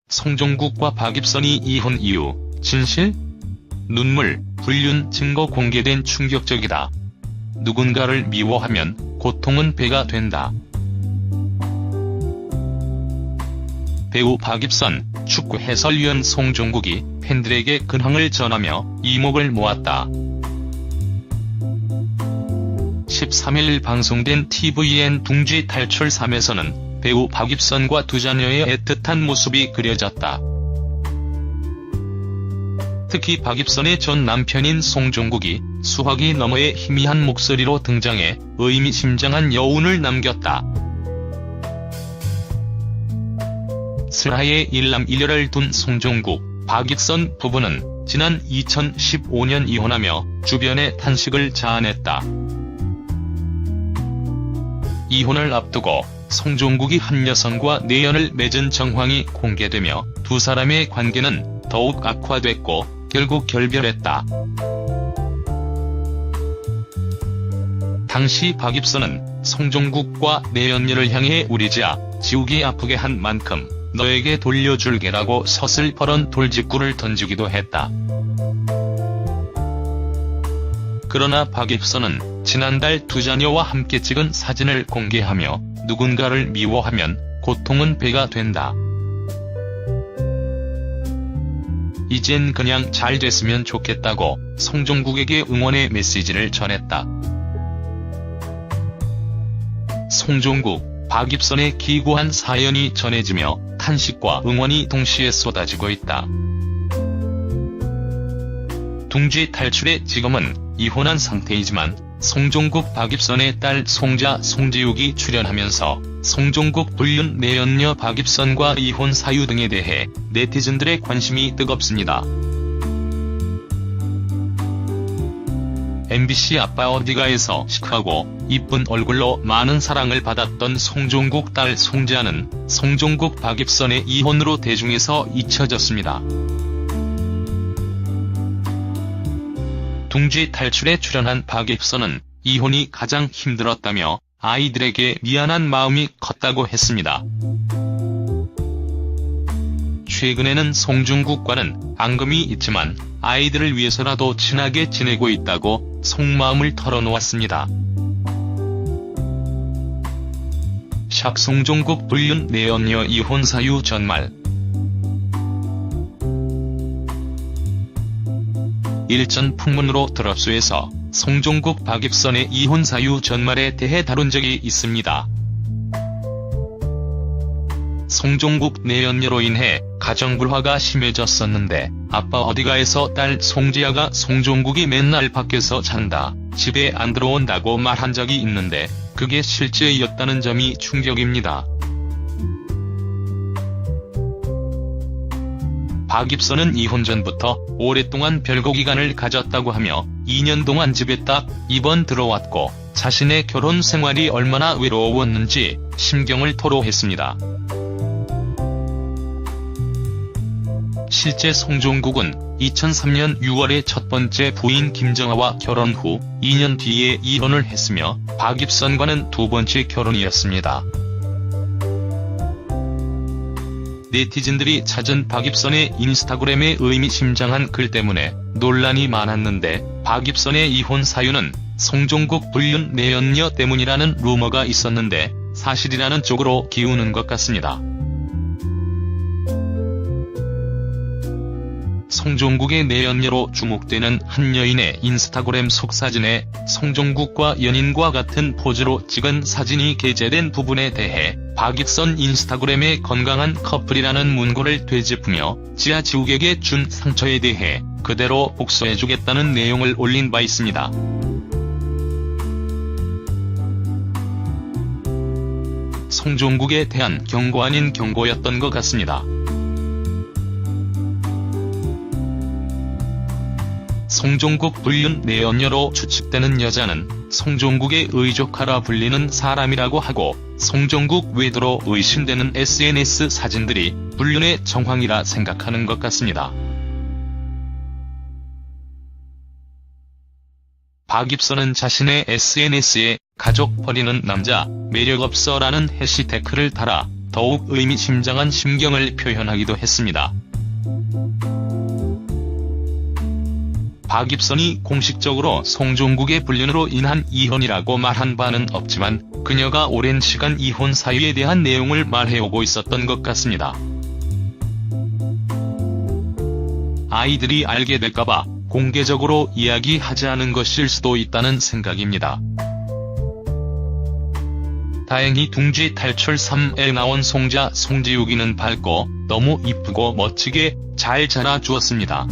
송종국과 박입선이 이혼 이유, 진실? 눈물, 불륜 증거 공개된 충격적이다. 누군가를 미워하면 고통은 배가 된다. 배우 박입선, 축구 해설위원 송종국이 팬들에게 근황을 전하며 이목을 모았다. 13일 방송된 tvN 둥지 탈출 3에서는 배우 박입선과 두 자녀의 애틋한 모습이 그려졌다. 특히 박입선의 전 남편인 송종국이 수화기 너머의 희미한 목소리로 등장해 의미심장한 여운을 남겼다. 슬하에 일남 일녀를 둔 송종국, 박입선 부부는 지난 2015년 이혼하며 주변의 탄식을 자아냈다. 이혼을 앞두고 송종국이 한 여성과 내연을 맺은 정황이 공개되며 두 사람의 관계는 더욱 악화됐고 결국 결별했다. 당시 박입선은 송종국과 내연녀를 향해 우리지아 지우개 아프게 한 만큼 너에게 돌려줄게라고 서슬퍼런 돌직구를 던지기도 했다. 그러나 박입선은 지난달 두 자녀와 함께 찍은 사진을 공개하며 누군가를 미워하면 고통은 배가 된다. 이젠 그냥 잘 됐으면 좋겠다고 송종국에게 응원의 메시지를 전했다. 송종국, 박입선의 기구한 사연이 전해지며 탄식과 응원이 동시에 쏟아지고 있다. 둥지 탈출의 지금은 이혼한 상태이지만 송종국 박입선의 딸 송자 송지욱이 출연하면서 송종국 불륜 내연녀 박입선과 이혼 사유 등에 대해 네티즌들의 관심이 뜨겁습니다. MBC 아빠 어디가에서 시크하고 이쁜 얼굴로 많은 사랑을 받았던 송종국 딸 송자는 송종국 박입선의 이혼으로 대중에서 잊혀졌습니다. 둥지 탈출에 출연한 박입선은 이혼이 가장 힘들었다며 아이들에게 미안한 마음이 컸다고 했습니다. 최근에는 송종국과는 앙금이 있지만 아이들을 위해서라도 친하게 지내고 있다고 속마음을 털어놓았습니다. 샵 송종국 불륜 내연녀 이혼 사유 전말. 일전 풍문으로 드럽수에서 송종국 박입선의 이혼 사유 전말에 대해 다룬 적이 있습니다. 송종국 내연녀로 인해 가정불화가 심해졌었는데 아빠 어디가에서 딸 송지아가 송종국이 맨날 밖에서 잔다, 집에 안 들어온다고 말한 적이 있는데 그게 실제였다는 점이 충격입니다. 박입선은 이혼 전부터 오랫동안 별거기간을 가졌다고 하며 2년 동안 집에 딱 2번 들어왔고 자신의 결혼 생활이 얼마나 외로웠는지 심경을 토로했습니다. 실제 송종국은 2003년 6월에 첫 번째 부인 김정아와 결혼 후 2년 뒤에 이혼을 했으며 박입선과는 두 번째 결혼이었습니다. 네티즌들이 찾은 박입선의 인스타그램의 의미심장한 글 때문에 논란이 많았는데 박입선의 이혼 사유는 송종국 불륜 내연녀 때문이라는 루머가 있었는데 사실이라는 쪽으로 기우는 것 같습니다. 송종국의 내연녀로 주목되는 한 여인의 인스타그램 속사진에 송종국과 연인과 같은 포즈로 찍은 사진이 게재된 부분에 대해 박입선 인스타그램의 건강한 커플이라는 문구를 되짚으며 지아 지욱에게 준 상처에 대해 그대로 복수해주겠다는 내용을 올린 바 있습니다. 송종국에 대한 경고 아닌 경고였던 것 같습니다. 송종국 불륜 내연녀로 추측되는 여자는 송종국의 의조카라 불리는 사람이라고 하고 송종국 외도로 의심되는 SNS 사진들이 불륜의 정황이라 생각하는 것 같습니다. 박입선은 자신의 SNS에 가족 버리는 남자 매력없어라는 해시태그를 달아 더욱 의미심장한 심경을 표현하기도 했습니다. 박입선이 공식적으로 송종국의 불륜으로 인한 이혼이라고 말한 바는 없지만 그녀가 오랜 시간 이혼 사유에 대한 내용을 말해오고 있었던 것 같습니다. 아이들이 알게 될까봐 공개적으로 이야기하지 않은 것일 수도 있다는 생각입니다. 다행히 둥지 탈출 3에 나온 송자 송지욱이는 밝고 너무 이쁘고 멋지게 잘 자라주었습니다.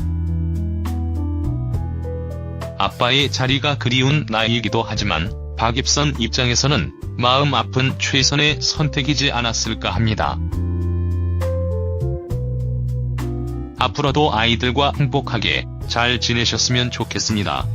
아빠의 자리가 그리운 나이이기도 하지만 박입선 입장에서는 마음 아픈 최선의 선택이지 않았을까 합니다. 앞으로도 아이들과 행복하게 잘 지내셨으면 좋겠습니다.